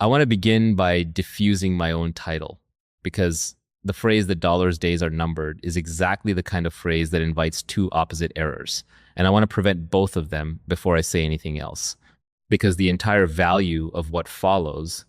I want to begin by diffusing my own title because the phrase "the dollar's days are numbered" is exactly the kind of phrase that invites two opposite errors. And I want to prevent both of them before I say anything else, because the entire value of what follows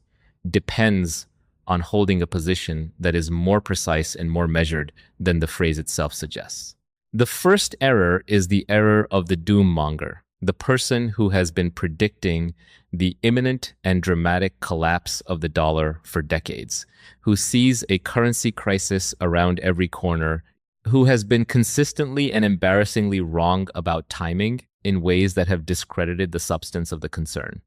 depends on holding a position that is more precise and more measured than the phrase itself suggests. The first error is the error of the doom monger, the person who has been predicting the imminent and dramatic collapse of the dollar for decades, who sees a currency crisis around every corner, who has been consistently and embarrassingly wrong about timing in ways that have discredited the substance of the concern.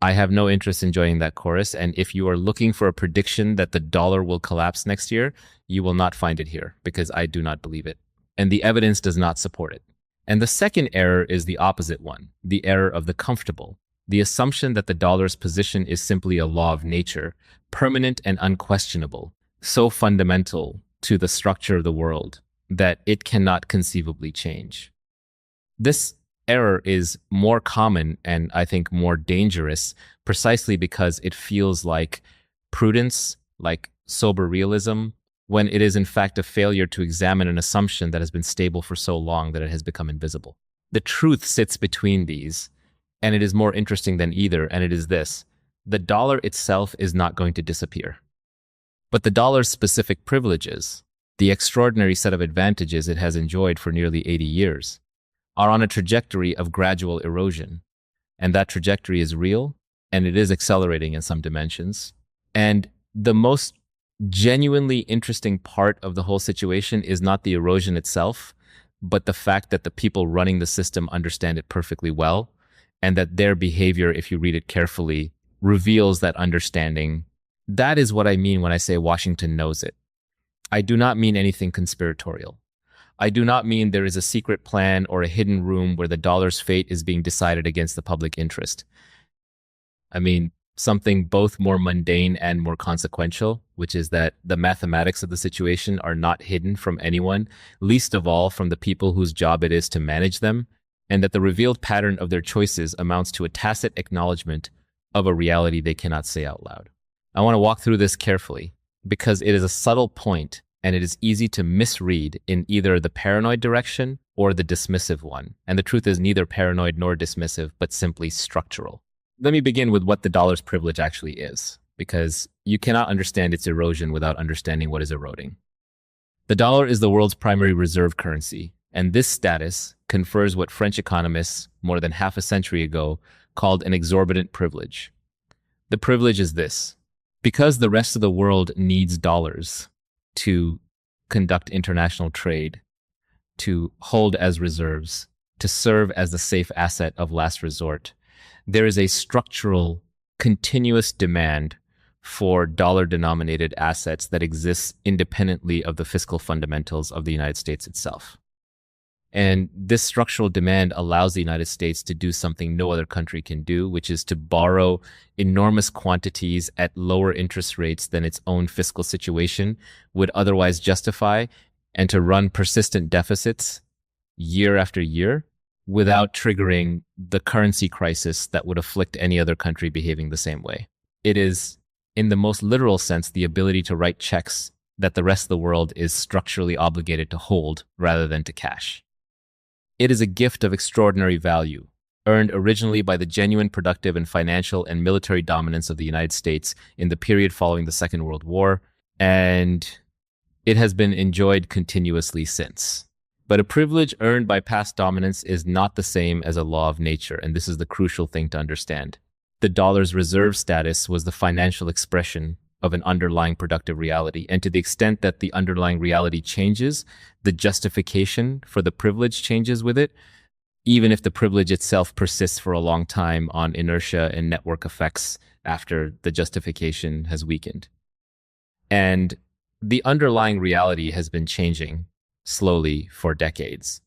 I have no interest in joining that chorus, and if you are looking for a prediction that the dollar will collapse next year, you will not find it here, because I do not believe it, and the evidence does not support it. And the second error is the opposite one, the error of the comfortable, the assumption that the dollar's position is simply a law of nature, permanent and unquestionable, so fundamental to the structure of the world that it cannot conceivably change. This error is more common and I think more dangerous precisely because it feels like prudence, like sober realism, when it is in fact a failure to examine an assumption that has been stable for so long that it has become invisible. The truth sits between these, and it is more interesting than either, and it is this: the dollar itself is not going to disappear. But the dollar's specific privileges, the extraordinary set of advantages it has enjoyed for nearly 80 years, are on a trajectory of gradual erosion. And that trajectory is real, and it is accelerating in some dimensions. And the most genuinely interesting part of the whole situation is not the erosion itself, but the fact that the people running the system understand it perfectly well, and that their behavior, if you read it carefully, reveals that understanding. That is what I mean when I say Washington knows it. I do not mean anything conspiratorial. I do not mean there is a secret plan or a hidden room where the dollar's fate is being decided against the public interest. I mean something both more mundane and more consequential, which is that the mathematics of the situation are not hidden from anyone, least of all from the people whose job it is to manage them, and that the revealed pattern of their choices amounts to a tacit acknowledgement of a reality they cannot say out loud. I want to walk through this carefully because it is a subtle point and it is easy to misread in either the paranoid direction or the dismissive one. And the truth is neither paranoid nor dismissive, but simply structural. Let me begin with what the dollar's privilege actually is, because you cannot understand its erosion without understanding what is eroding. The dollar is the world's primary reserve currency, and this status confers what French economists more than half a century ago called an exorbitant privilege. The privilege is this: because the rest of the world needs dollars to conduct international trade, to hold as reserves, to serve as the safe asset of last resort, there is a structural, continuous demand for dollar-denominated assets that exists independently of the fiscal fundamentals of the United States itself. And this structural demand allows the United States to do something no other country can do, which is to borrow enormous quantities at lower interest rates than its own fiscal situation would otherwise justify, and to run persistent deficits year after year without triggering the currency crisis that would afflict any other country behaving the same way. It is, in the most literal sense, the ability to write checks that the rest of the world is structurally obligated to hold rather than to cash. It is a gift of extraordinary value, earned originally by the genuine productive and financial and military dominance of the United States in the period following the Second World War, and it has been enjoyed continuously since. But a privilege earned by past dominance is not the same as a law of nature, and this is the crucial thing to understand. The dollar's reserve status was the financial expression of an underlying productive reality, and to the extent that the underlying reality changes, the justification for the privilege changes with it, even if the privilege itself persists for a long time on inertia and network effects after the justification has weakened. And the underlying reality has been changing slowly for decades.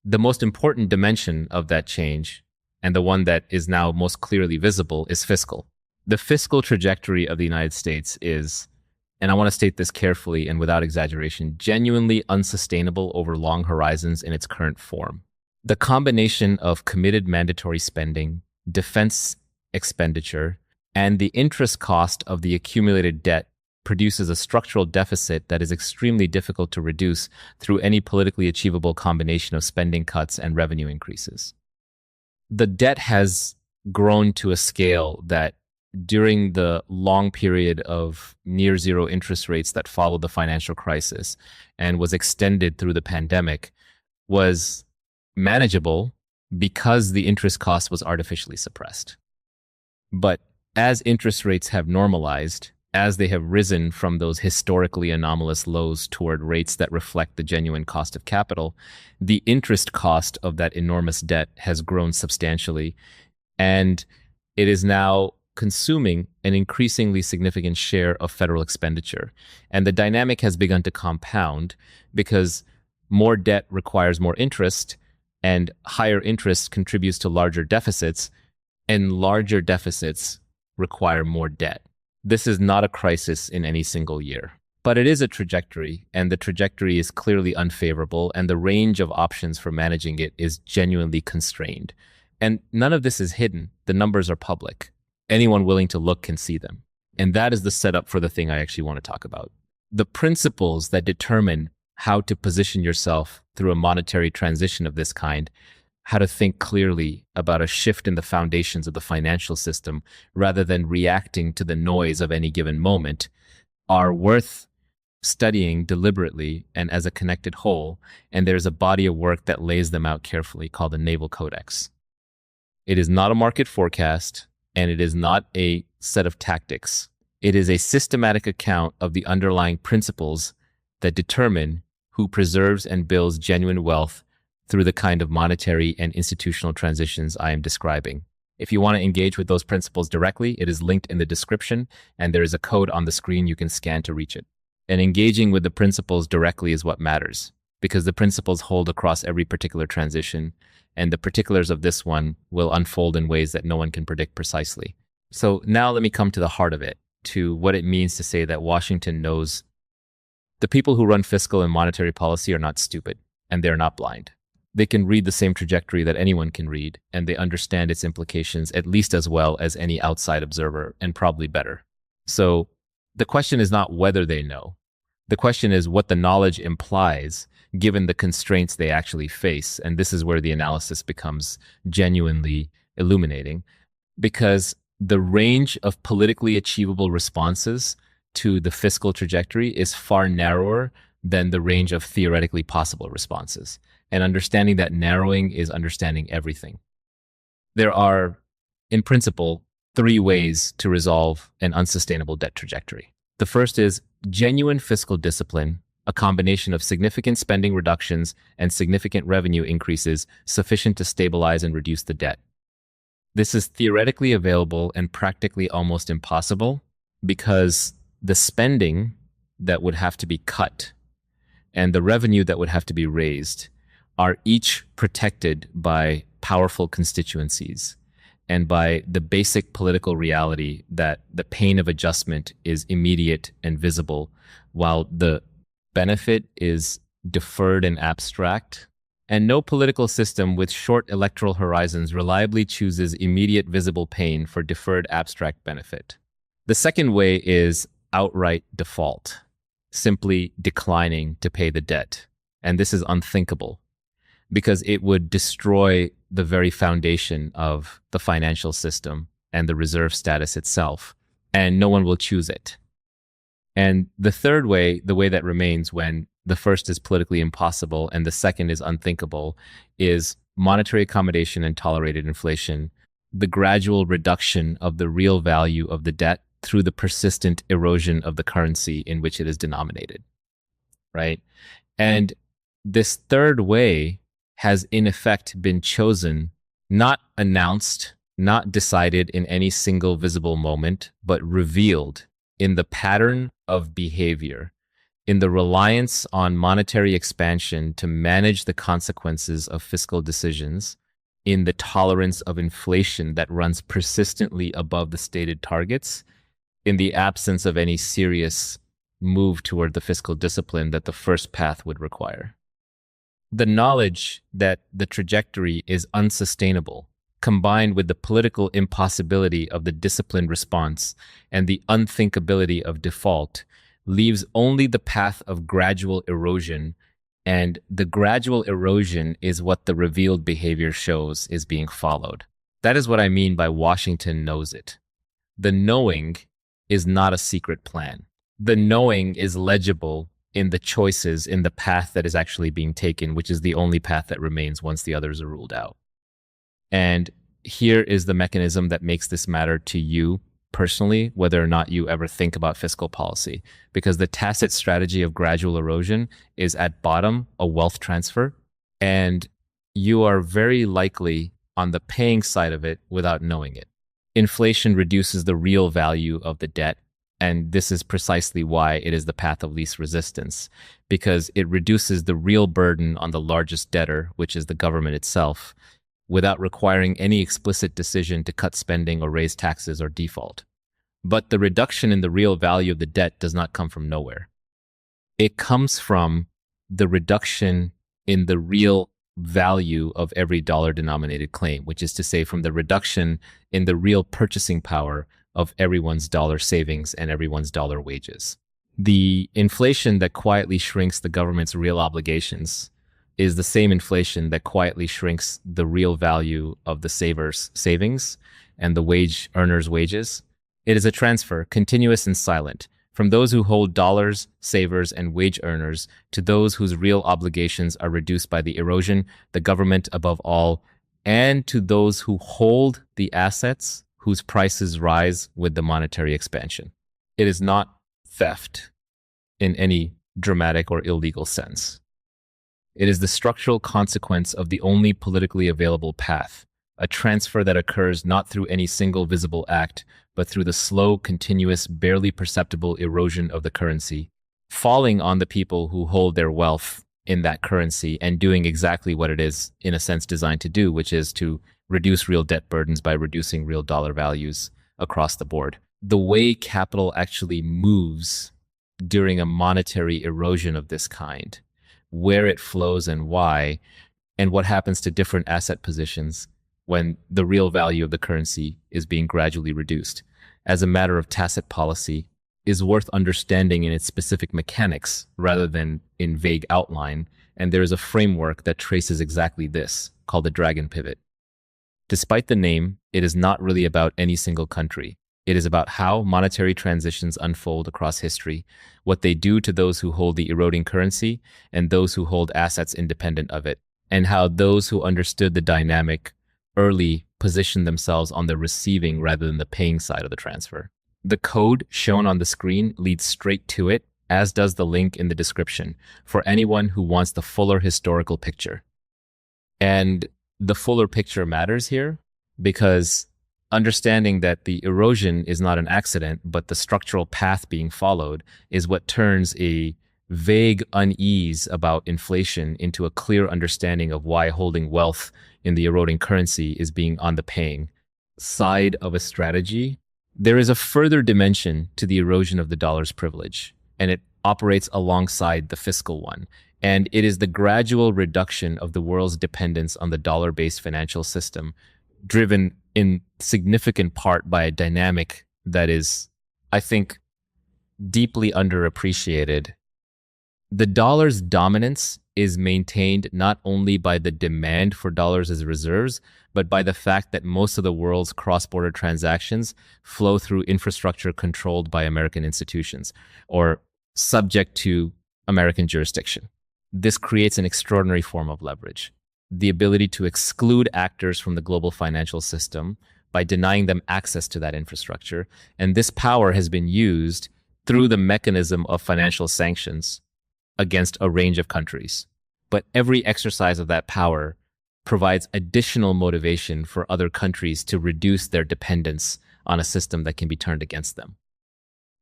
The most important dimension of that change, and the one that is now most clearly visible, is fiscal. The fiscal trajectory of the United States is, and I want to state this carefully and without exaggeration, genuinely unsustainable over long horizons in its current form. The combination of committed mandatory spending, defense expenditure, And the interest cost of the accumulated debt produces a structural deficit that is extremely difficult to reduce through any politically achievable combination of spending cuts and revenue increases. The debt has grown to a scale that during the long period of near zero interest rates that followed the financial crisis and was extended through the pandemic was manageable because the interest cost was artificially suppressed. But as interest rates have normalized, as they have risen from those historically anomalous lows toward rates that reflect the genuine cost of capital, the interest cost of that enormous debt has grown substantially, and it is now consuming an increasingly significant share of federal expenditure. And the dynamic has begun to compound because more debt requires more interest, and higher interest contributes to larger deficits, and larger deficits require more debt. This is not a crisis in any single year, but it is a trajectory, and the trajectory is clearly unfavorable, and the range of options for managing it is genuinely constrained. And none of this is hidden. The numbers are public. Anyone willing to look can see them. And that is the setup for the thing I actually want to talk about. The principles that determine how to position yourself through a monetary transition of this kind, how to think clearly about a shift in the foundations of the financial system rather than reacting to the noise of any given moment, are worth studying deliberately and as a connected whole, and there's a body of work that lays them out carefully called the Naval Codex. It is not a market forecast, and it is not a set of tactics. It is a systematic account of the underlying principles that determine who preserves and builds genuine wealth through the kind of monetary and institutional transitions I am describing. If you want to engage with those principles directly, it is linked in the description, and there is a code on the screen you can scan to reach it. And engaging with the principles directly is what matters, because the principles hold across every particular transition, and the particulars of this one will unfold in ways that no one can predict precisely. So now let me come to the heart of it, to what it means to say that Washington knows the people who run fiscal and monetary policy are not stupid, and they're not blind. They can read the same trajectory that anyone can read, and they understand its implications at least as well as any outside observer, and probably better. So the question is not whether they know. The question is what the knowledge implies given the constraints they actually face. And this is where the analysis becomes genuinely illuminating, because the range of politically achievable responses to the fiscal trajectory is far narrower than the range of theoretically possible responses. And understanding that narrowing is understanding everything. There are, in principle, 3 ways to resolve an unsustainable debt trajectory. The first is genuine fiscal discipline, a combination of significant spending reductions and significant revenue increases sufficient to stabilize and reduce the debt. This is theoretically available and practically almost impossible because the spending that would have to be cut and the revenue that would have to be raised are each protected by powerful constituencies and by the basic political reality that the pain of adjustment is immediate and visible, while the benefit is deferred and abstract. And no political system with short electoral horizons reliably chooses immediate visible pain for deferred abstract benefit. The second way is outright default, simply declining to pay the debt. And this is unthinkable, because it would destroy the very foundation of the financial system and the reserve status itself, and no one will choose it. And the third way, the way that remains when the first is politically impossible and the second is unthinkable, is monetary accommodation and tolerated inflation, the gradual reduction of the real value of the debt through the persistent erosion of the currency in which it is denominated, right? And this third way has in effect been chosen, not announced, not decided in any single visible moment, but revealed in the pattern of behavior, in the reliance on monetary expansion to manage the consequences of fiscal decisions, in the tolerance of inflation that runs persistently above the stated targets, in the absence of any serious move toward the fiscal discipline that the first path would require. The knowledge that the trajectory is unsustainable combined with the political impossibility of the disciplined response and the unthinkability of default, leaves only the path of gradual erosion, and the gradual erosion is what the revealed behavior shows is being followed. That is what I mean by Washington knows it. The knowing is not a secret plan. The knowing is legible in the choices in the path that is actually being taken, which is the only path that remains once the others are ruled out. And here is the mechanism that makes this matter to you personally, whether or not you ever think about fiscal policy, because the tacit strategy of gradual erosion is at bottom a wealth transfer, and you are very likely on the paying side of it without knowing it. Inflation reduces the real value of the debt, and this is precisely why it is the path of least resistance, because it reduces the real burden on the largest debtor, which is the government itself, without requiring any explicit decision to cut spending or raise taxes or default. But the reduction in the real value of the debt does not come from nowhere. It comes from the reduction in the real value of every dollar-denominated claim, which is to say from the reduction in the real purchasing power of everyone's dollar savings and everyone's dollar wages. The inflation that quietly shrinks the government's real obligations is the same inflation that quietly shrinks the real value of the saver's savings and the wage earner's wages. It is a transfer, continuous and silent, from those who hold dollars, savers, and wage earners to those whose real obligations are reduced by the erosion, the government above all, and to those who hold the assets whose prices rise with the monetary expansion. It is not theft in any dramatic or illegal sense. It is the structural consequence of the only politically available path, a transfer that occurs not through any single visible act, but through the slow, continuous, barely perceptible erosion of the currency, falling on the people who hold their wealth in that currency and doing exactly what it is, in a sense, designed to do, which is to reduce real debt burdens by reducing real dollar values across the board. The way capital actually moves during a monetary erosion of this kind, where it flows and why, and what happens to different asset positions when the real value of the currency is being gradually reduced, as a matter of tacit policy, is worth understanding in its specific mechanics rather than in vague outline, and there is a framework that traces exactly this, called the dragon pivot. Despite the name, it is not really about any single country. It is about how monetary transitions unfold across history, what they do to those who hold the eroding currency and those who hold assets independent of it, and how those who understood the dynamic early position themselves on the receiving rather than the paying side of the transfer. The code shown on the screen leads straight to it, as does the link in the description, for anyone who wants the fuller historical picture. And the fuller picture matters here because understanding that the erosion is not an accident, but the structural path being followed is what turns a vague unease about inflation into a clear understanding of why holding wealth in the eroding currency is being on the paying side of a strategy. There is a further dimension to the erosion of the dollar's privilege, and it operates alongside the fiscal one. And it is the gradual reduction of the world's dependence on the dollar-based financial system, driven in significant part by a dynamic that is, I think, deeply underappreciated. The dollar's dominance is maintained not only by the demand for dollars as reserves, but by the fact that most of the world's cross-border transactions flow through infrastructure controlled by American institutions or subject to American jurisdiction. This creates an extraordinary form of leverage, the ability to exclude actors from the global financial system by denying them access to that infrastructure. And this power has been used through the mechanism of financial sanctions against a range of countries. But every exercise of that power provides additional motivation for other countries to reduce their dependence on a system that can be turned against them.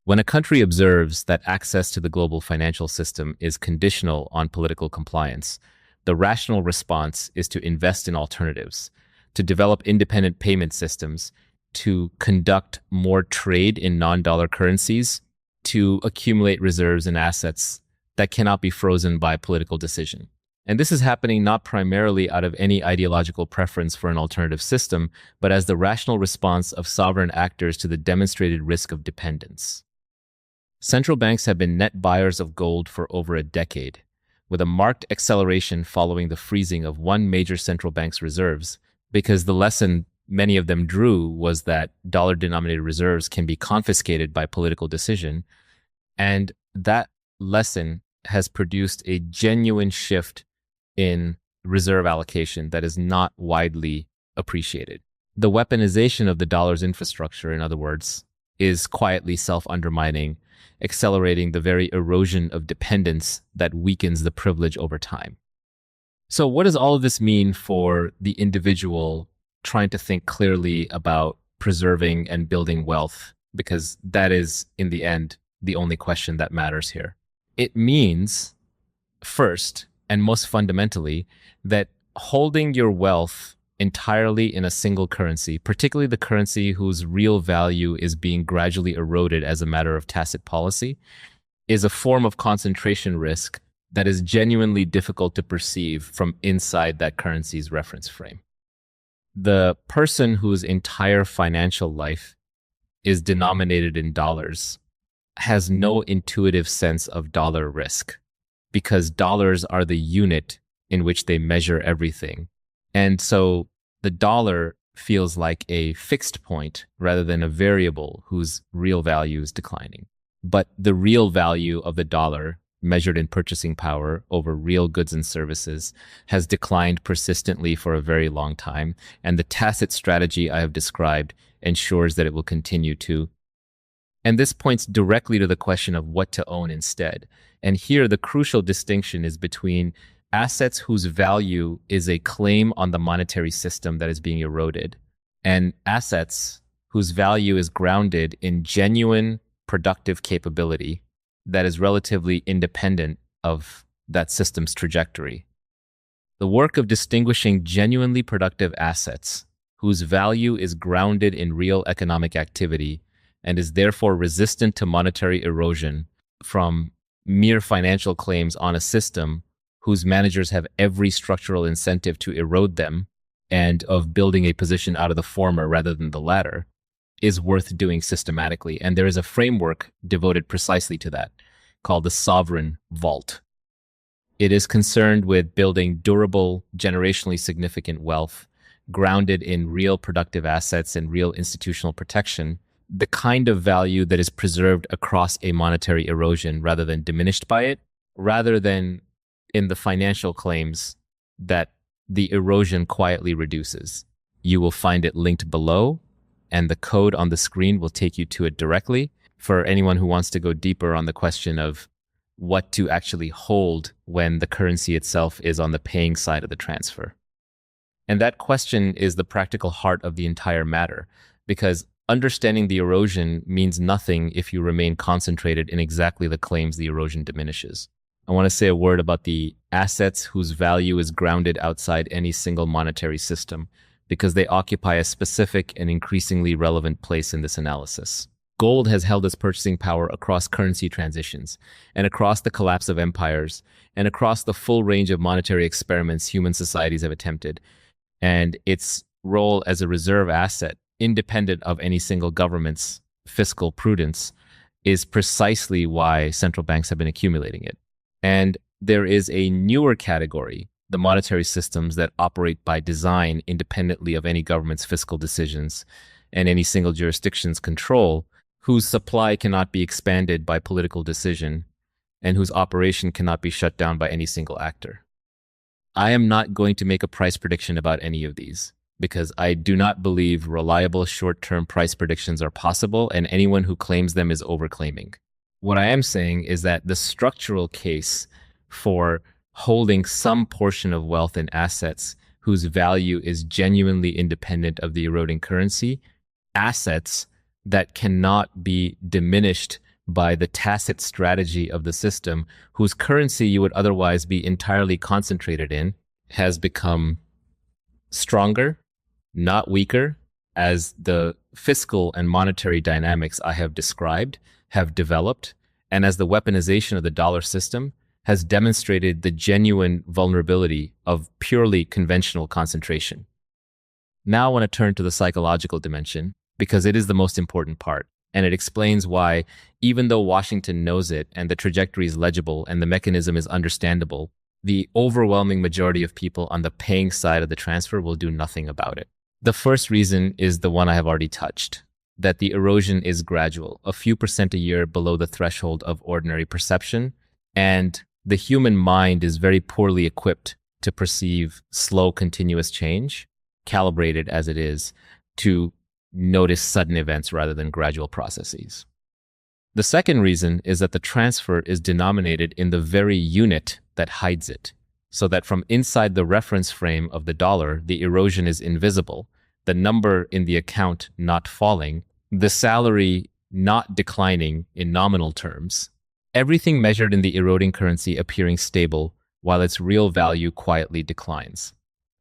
When a country observes that access to the global financial system is conditional on political compliance, the rational response is to invest in alternatives, to develop independent payment systems, to conduct more trade in non-dollar currencies, to accumulate reserves and assets that cannot be frozen by political decision. And this is happening not primarily out of any ideological preference for an alternative system, but as the rational response of sovereign actors to the demonstrated risk of dependence. Central banks have been net buyers of gold for over a decade, with a marked acceleration following the freezing of one major central bank's reserves, because the lesson many of them drew was that dollar-denominated reserves can be confiscated by political decision, and that lesson has produced a genuine shift in reserve allocation that is not widely appreciated. The weaponization of the dollar's infrastructure, in other words, is quietly self-undermining, accelerating the very erosion of dependence that weakens the privilege over time. So what does all of this mean for the individual trying to think clearly about preserving and building wealth? Because that is, in the end, the only question that matters here. It means, first and most fundamentally, that holding your wealth entirely in a single currency, particularly the currency whose real value is being gradually eroded as a matter of tacit policy, is a form of concentration risk that is genuinely difficult to perceive from inside that currency's reference frame. The person whose entire financial life is denominated in dollars has no intuitive sense of dollar risk, because dollars are the unit in which they measure everything. And so the dollar feels like a fixed point rather than a variable whose real value is declining. But the real value of the dollar, measured in purchasing power over real goods and services, has declined persistently for a very long time. And the tacit strategy I have described ensures that it will continue to. And this points directly to the question of what to own instead. And here, the crucial distinction is between assets whose value is a claim on the monetary system that is being eroded, and assets whose value is grounded in genuine productive capability that is relatively independent of that system's trajectory. The work of distinguishing genuinely productive assets whose value is grounded in real economic activity and is therefore resistant to monetary erosion from mere financial claims on a system whose managers have every structural incentive to erode them and of building a position out of the former rather than the latter, is worth doing systematically. And there is a framework devoted precisely to that, called the sovereign vault. It is concerned with building durable, generationally significant wealth, grounded in real productive assets and real institutional protection, the kind of value that is preserved across a monetary erosion rather than diminished by it, rather than in the financial claims that the erosion quietly reduces. You will find it linked below, and the code on the screen will take you to it directly for anyone who wants to go deeper on the question of what to actually hold when the currency itself is on the paying side of the transfer. And that question is the practical heart of the entire matter, because understanding the erosion means nothing if you remain concentrated in exactly the claims the erosion diminishes. I want to say a word about the assets whose value is grounded outside any single monetary system, because they occupy a specific and increasingly relevant place in this analysis. Gold has held its purchasing power across currency transitions, and across the collapse of empires, and across the full range of monetary experiments human societies have attempted. And its role as a reserve asset, independent of any single government's fiscal prudence, is precisely why central banks have been accumulating it. And there is a newer category, the monetary systems that operate by design independently of any government's fiscal decisions and any single jurisdiction's control, whose supply cannot be expanded by political decision and whose operation cannot be shut down by any single actor. I am not going to make a price prediction about any of these, because I do not believe reliable short-term price predictions are possible, and anyone who claims them is overclaiming. What I am saying is that the structural case for holding some portion of wealth and assets whose value is genuinely independent of the eroding currency, assets that cannot be diminished by the tacit strategy of the system, whose currency you would otherwise be entirely concentrated in, has become stronger, not weaker, as the fiscal and monetary dynamics I have described have developed, and as the weaponization of the dollar system has demonstrated the genuine vulnerability of purely conventional concentration. Now I want to turn to the psychological dimension because it is the most important part, and it explains why, even though Washington knows it and the trajectory is legible and the mechanism is understandable, the overwhelming majority of people on the paying side of the transfer will do nothing about it. The first reason is the one I have already touched, that the erosion is gradual, a few percent a year below the threshold of ordinary perception, and the human mind is very poorly equipped to perceive slow, continuous change, calibrated as it is, to notice sudden events rather than gradual processes. The second reason is that the transfer is denominated in the very unit that hides it, so that from inside the reference frame of the dollar, the erosion is invisible, the number in the account not falling, the salary not declining in nominal terms, everything measured in the eroding currency appearing stable while its real value quietly declines.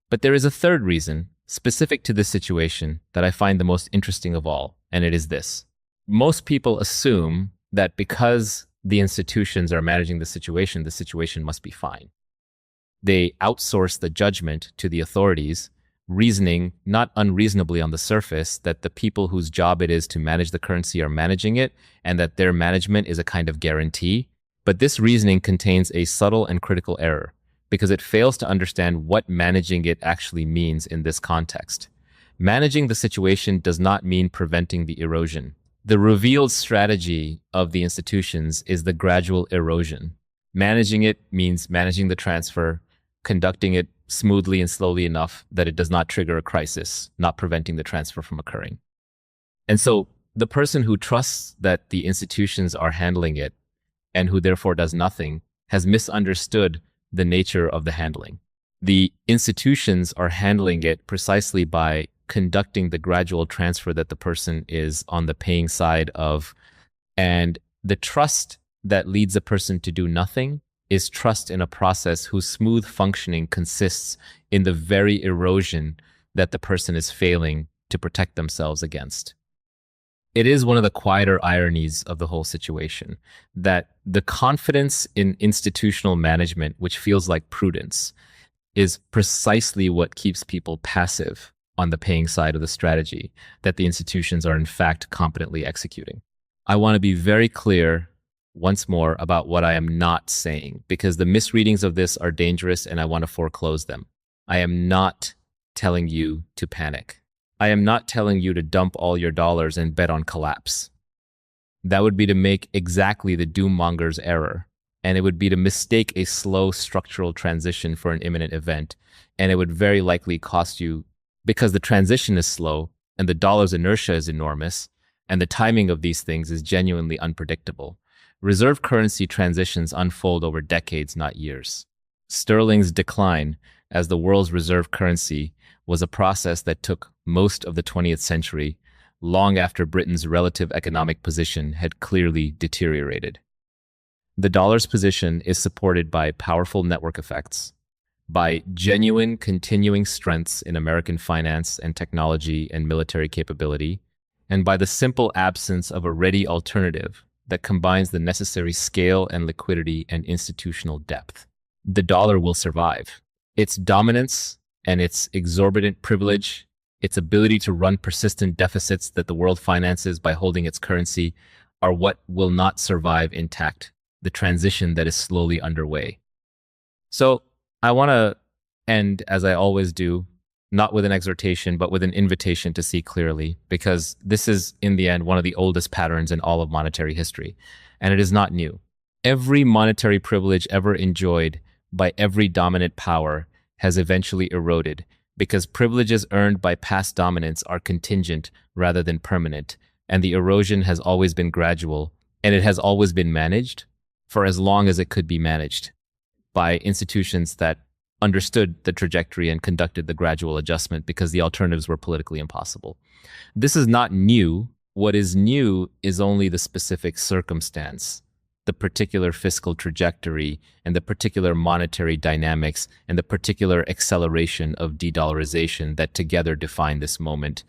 But there is a third reason, specific to this situation, that I find the most interesting of all, and it is this. Most people assume that because the institutions are managing the situation must be fine. They outsource the judgment to the authorities, reasoning not unreasonably on the surface that the people whose job it is to manage the currency are managing it and that their management is a kind of guarantee. But this reasoning contains a subtle and critical error because it fails to understand what managing it actually means in this context. Managing the situation does not mean preventing the erosion. The revealed strategy of the institutions is the gradual erosion. Managing it means managing the transfer, conducting it smoothly and slowly enough that it does not trigger a crisis, not preventing the transfer from occurring. And so the person who trusts that the institutions are handling it and who therefore does nothing has misunderstood the nature of the handling. The institutions are handling it precisely by conducting the gradual transfer that the person is on the paying side of. And the trust that leads a person to do nothing is trust in a process whose smooth functioning consists in the very erosion that the person is failing to protect themselves against. It is one of the quieter ironies of the whole situation that the confidence in institutional management, which feels like prudence, is precisely what keeps people passive on the paying side of the strategy that the institutions are in fact competently executing. I want to be very clear once more about what I am not saying, because the misreadings of this are dangerous and I want to foreclose them. I am not telling you to panic. I am not telling you to dump all your dollars and bet on collapse. That would be to make exactly the doom-monger's error, and it would be to mistake a slow structural transition for an imminent event, and it would very likely cost you, because the transition is slow and the dollar's inertia is enormous, and the timing of these things is genuinely unpredictable. Reserve currency transitions unfold over decades, not years. Sterling's decline as the world's reserve currency was a process that took most of the 20th century, long after Britain's relative economic position had clearly deteriorated. The dollar's position is supported by powerful network effects, by genuine continuing strengths in American finance and technology and military capability, and by the simple absence of a ready alternative that combines the necessary scale and liquidity and institutional depth. The dollar will survive. Its dominance and its exorbitant privilege, its ability to run persistent deficits that the world finances by holding its currency, are what will not survive intact the transition that is slowly underway. So I want to end, as I always do, not with an exhortation, but with an invitation to see clearly, because this is, in the end, one of the oldest patterns in all of monetary history, and it is not new. Every monetary privilege ever enjoyed by every dominant power has eventually eroded, because privileges earned by past dominance are contingent rather than permanent, and the erosion has always been gradual, and it has always been managed for as long as it could be managed by institutions that understood the trajectory and conducted the gradual adjustment because the alternatives were politically impossible. This is not new. What is new is only the specific circumstance, the particular fiscal trajectory, and the particular monetary dynamics, and the particular acceleration of de-dollarization that together define this moment,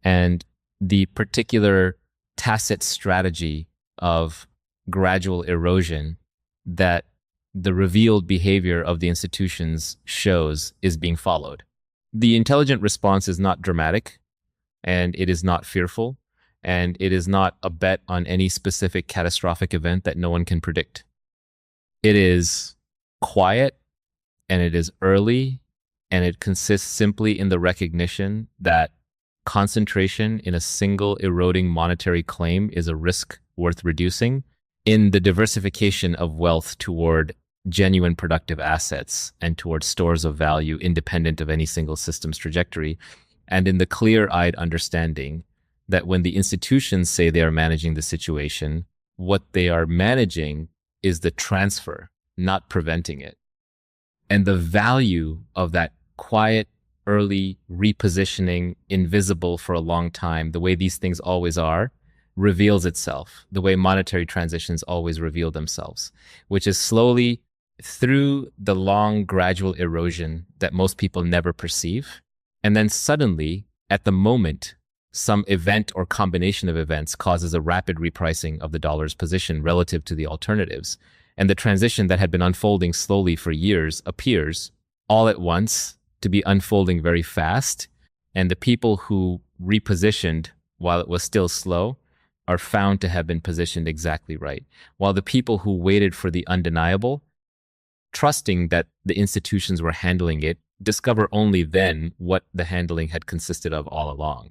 and the particular tacit strategy of gradual erosion that the revealed behavior of the institutions shows is being followed. The intelligent response is not dramatic, and it is not fearful, and it is not a bet on any specific catastrophic event that no one can predict. It is quiet, and it is early, and it consists simply in the recognition that concentration in a single eroding monetary claim is a risk worth reducing, in the diversification of wealth toward genuine productive assets and towards stores of value independent of any single system's trajectory, and in the clear-eyed understanding that when the institutions say they are managing the situation, what they are managing is the transfer, not preventing it. And the value of that quiet, early repositioning, invisible for a long time, the way these things always are, reveals itself, the way monetary transitions always reveal themselves, which is slowly through the long, gradual erosion that most people never perceive. And then suddenly, at the moment, some event or combination of events causes a rapid repricing of the dollar's position relative to the alternatives. And the transition that had been unfolding slowly for years appears all at once to be unfolding very fast. And the people who repositioned while it was still slow are found to have been positioned exactly right, while the people who waited for the undeniable, trusting that the institutions were handling it, discover only then what the handling had consisted of all along.